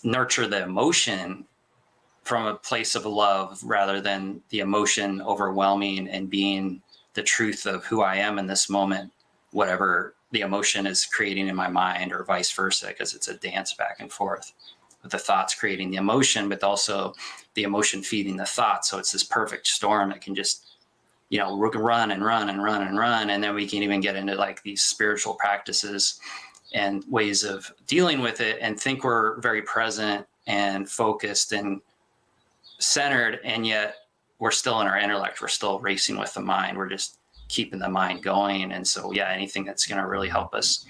nurture the emotion from a place of love rather than the emotion overwhelming and being the truth of who I am in this moment, whatever the emotion is creating in my mind, or vice versa, because it's a dance back and forth with the thoughts creating the emotion, but also the emotion feeding the thought. So it's this perfect storm that can just, we can run and run and run and run. And then we can even get into like these spiritual practices and ways of dealing with it and think we're very present and focused and centered, and yet we're still in our intellect. We're still racing with the mind. We're just keeping the mind going. And so, anything that's going to really help us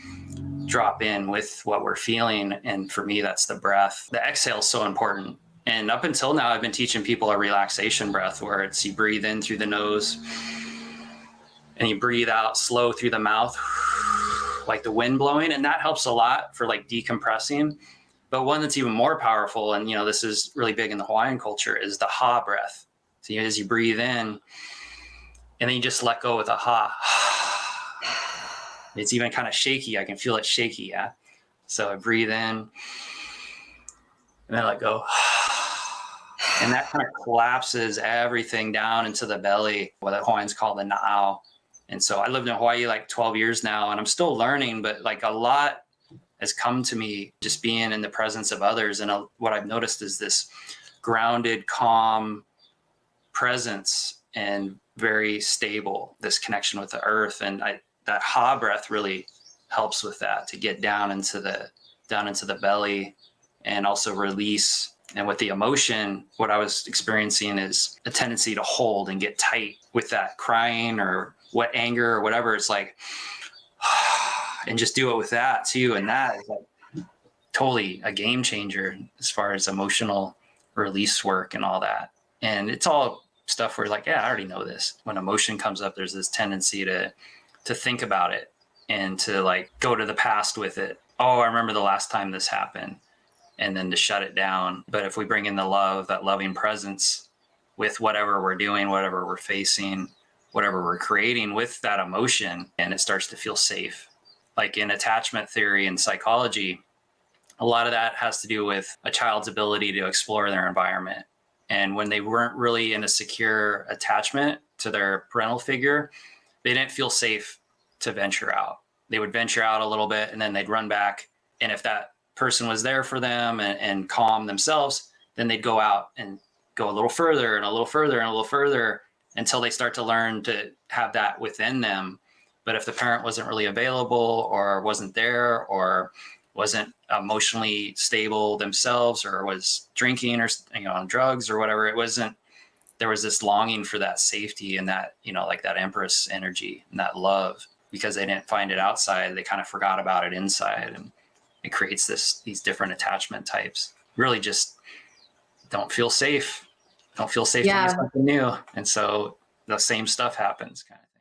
drop in with what we're feeling. And for me, that's the breath. The exhale is so important. And up until now, I've been teaching people a relaxation breath, where it's you breathe in through the nose and you breathe out slow through the mouth, like the wind blowing. And that helps a lot for like decompressing. But one that's even more powerful, and this is really big in the Hawaiian culture, is the ha breath. So as you breathe in, and then you just let go with a ha. It's even kind of shaky. I can feel it shaky. Yeah. So I breathe in and then let go. And that kind of collapses everything down into the belly, what the Hawaiians call the na'au. And so I lived in Hawaii like 12 years now, and I'm still learning, but like a lot has come to me just being in the presence of others. And what I've noticed is this grounded, calm presence and very stable, this connection with the earth. And that ha breath really helps with that, to get down into the belly and also release. And with the emotion, what I was experiencing is a tendency to hold and get tight with that crying or what anger or whatever. It's like, and just do it with that too. And that is like totally a game changer as far as emotional release work and all that. And it's all stuff where like, I already know this. When emotion comes up, there's this tendency to think about it and to like go to the past with it. Oh, I remember the last time this happened. And then to shut it down. But if we bring in the love, that loving presence with whatever we're doing, whatever we're facing, whatever we're creating with that emotion, and it starts to feel safe. Like in attachment theory and psychology, a lot of that has to do with a child's ability to explore their environment. And when they weren't really in a secure attachment to their parental figure, they didn't feel safe to venture out. They would venture out a little bit and then they'd run back. And if that person was there for them and calm themselves, then they'd go out and go a little further and a little further and a little further until they start to learn to have that within them. But if the parent wasn't really available or wasn't there or wasn't emotionally stable themselves or was drinking or on drugs or whatever, there was this longing for that safety and that, like that Empress energy and that love, because they didn't find it outside. They kind of forgot about it inside, and it creates these different attachment types. Really just don't feel safe to do something new. And so the same stuff happens kind of thing.